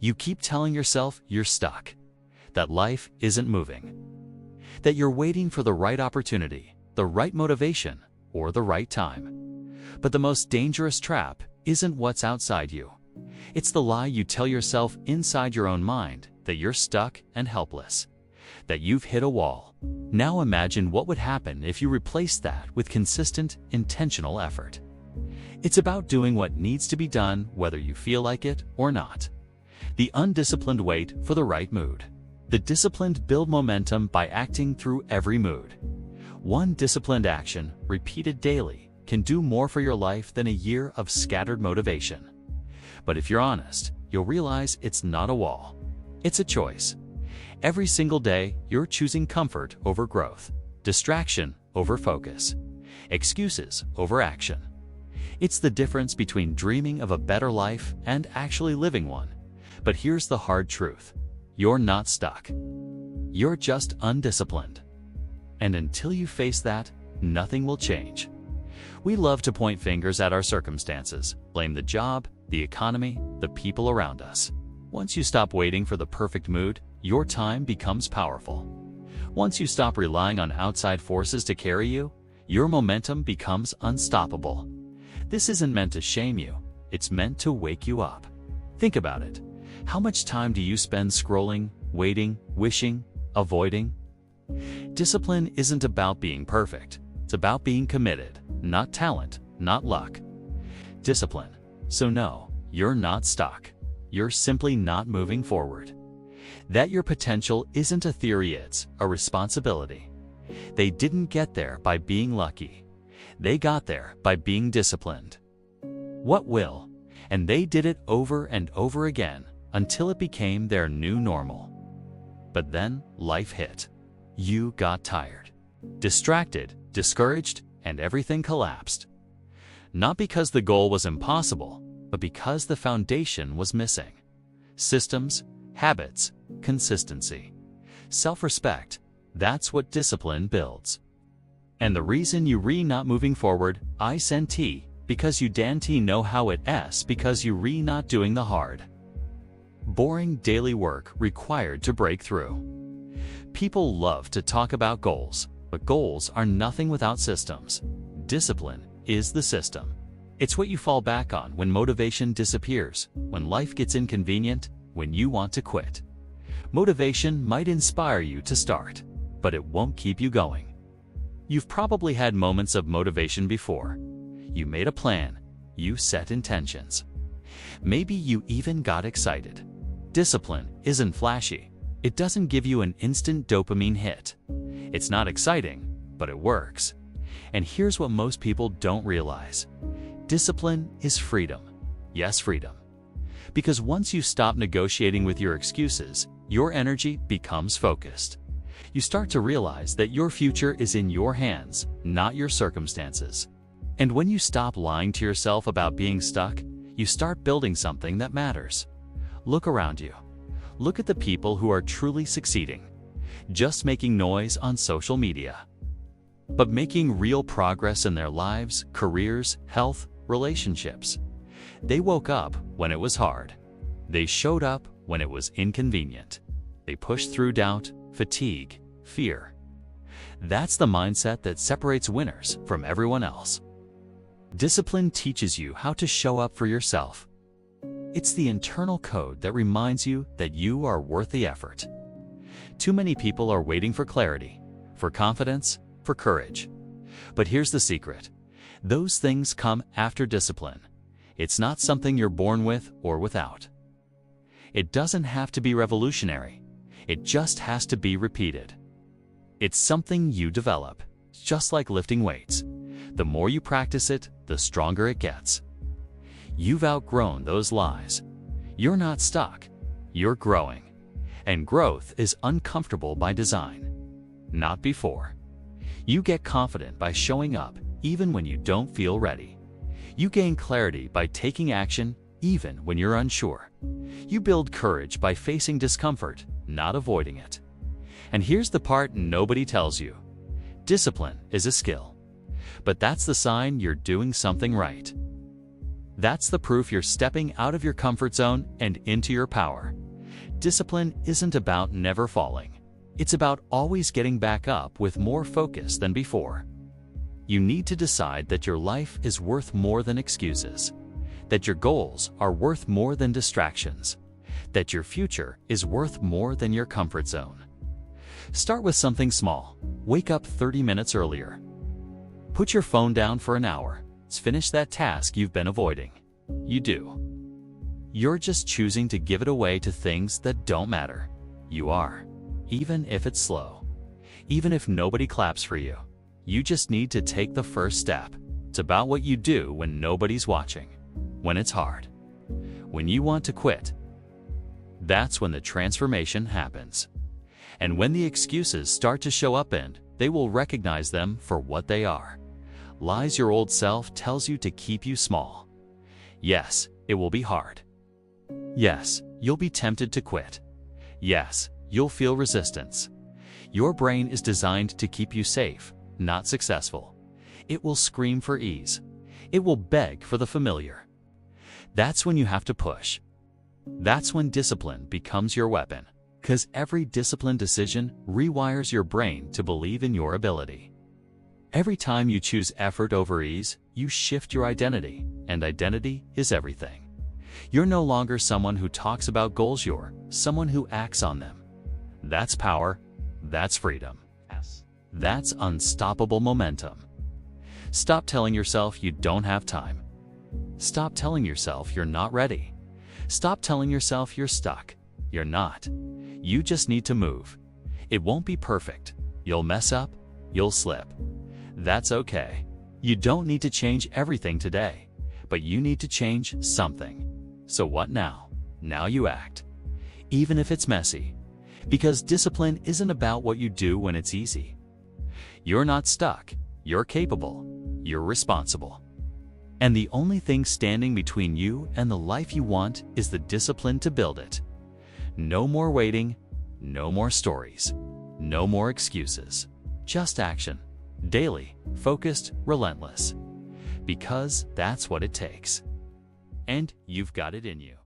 You keep telling yourself you're stuck, that life isn't moving, that you're waiting for the right opportunity, the right motivation, or the right time. But the most dangerous trap isn't what's outside you. It's the lie you tell yourself inside your own mind, that you're stuck and helpless, that you've hit a wall. Now imagine what would happen if you replaced that with consistent, intentional effort. It's about doing what needs to be done whether you feel like it or not. The undisciplined wait for the right mood. The disciplined build momentum by acting through every mood. One disciplined action, repeated daily, can do more for your life than a year of scattered motivation. But if you're honest, you'll realize it's not a wall. It's a choice. Every single day, you're choosing comfort over growth, distraction over focus, excuses over action. It's the difference between dreaming of a better life and actually living one. But here's the hard truth. You're not stuck. You're just undisciplined. And until you face that, nothing will change. We love to point fingers at our circumstances, blame the job, the economy, the people around us. Once you stop waiting for the perfect mood, your time becomes powerful. Once you stop relying on outside forces to carry you, your momentum becomes unstoppable. This isn't meant to shame you, it's meant to wake you up. Think about it. How much time do you spend scrolling, waiting, wishing, avoiding? Discipline isn't about being perfect. It's about being committed, not talent, not luck. Discipline. So no, you're not stuck. You're simply not moving forward. That your potential isn't a theory, it's a responsibility. They didn't get there by being lucky. They got there by being disciplined. What will? And they did it over and over again until it became their new normal. But then life hit. You got tired, distracted, discouraged, and everything collapsed. Not because the goal was impossible, but because the foundation was missing. Systems, habits, consistency, self-respect. That's what discipline builds. And the reason you not moving forward, I sent T, because you know how it s because you not doing the hard, boring daily work required to break through. People love to talk about goals, but goals are nothing without systems. Discipline is the system. It's what you fall back on when motivation disappears, when life gets inconvenient, when you want to quit. Motivation might inspire you to start, but it won't keep you going. You've probably had moments of motivation before. You made a plan, you set intentions. Maybe you even got excited. Discipline isn't flashy. It doesn't give you an instant dopamine hit. It's not exciting, but it works. And here's what most people don't realize. Discipline is freedom. Yes, freedom. Because once you stop negotiating with your excuses, your energy becomes focused. You start to realize that your future is in your hands, not your circumstances. And when you stop lying to yourself about being stuck, you start building something that matters. Look around you. Look at the people who are truly succeeding, just making noise on social media, but making real progress in their lives, careers, health, relationships. They woke up when it was hard. They showed up when it was inconvenient. They pushed through doubt, fatigue, fear. That's the mindset that separates winners from everyone else. Discipline teaches you how to show up for yourself. It's the internal code that reminds you that you are worth the effort. Too many people are waiting for clarity, for confidence, for courage. But here's the secret. Those things come after discipline. It's not something you're born with or without. It doesn't have to be revolutionary. It just has to be repeated. It's something you develop, just like lifting weights. The more you practice it, the stronger it gets. You've outgrown those lies. You're not stuck. You're growing. And growth is uncomfortable by design. Not before. You get confident by showing up even when you don't feel ready. You gain clarity by taking action even when you're unsure. You build courage by facing discomfort, not avoiding it. And here's the part nobody tells you. Discipline is a skill. But that's the sign you're doing something right. That's the proof you're stepping out of your comfort zone and into your power. Discipline isn't about never falling. It's about always getting back up with more focus than before. You need to decide that your life is worth more than excuses, that your goals are worth more than distractions, that your future is worth more than your comfort zone. Start with something small. Wake up 30 minutes earlier. Put your phone down for an hour. Finish that task you've been avoiding. You do. You're just choosing to give it away to things that don't matter. You are. Even if it's slow. Even if nobody claps for you. You just need to take the first step. It's about what you do when nobody's watching. When it's hard. When you want to quit. That's when the transformation happens. And when the excuses start to show up, and they will recognize them for what they are. Lies your old self tells you to keep you small. Yes, it will be hard. Yes, you'll be tempted to quit. Yes, you'll feel resistance. Your brain is designed to keep you safe, not successful. It will scream for ease. It will beg for the familiar. That's when you have to push. That's when discipline becomes your weapon, because every disciplined decision rewires your brain to believe in your ability. Every time you choose effort over ease, you shift your identity, and identity is everything. You're no longer someone who talks about goals, you're someone who acts on them. That's power, that's freedom. That's unstoppable momentum. Stop telling yourself you don't have time. Stop telling yourself you're not ready. Stop telling yourself you're stuck. You're not. You just need to move. It won't be perfect. You'll mess up. You'll slip. That's okay. You don't need to change everything today, but you need to change something. So what now? Now you act. Even if it's messy. Because discipline isn't about what you do when it's easy. You're not stuck. You're capable. You're responsible. And the only thing standing between you and the life you want is the discipline to build it. No more waiting, no more stories, no more excuses. Just action. Daily, focused, relentless. Because that's what it takes. And you've got it in you.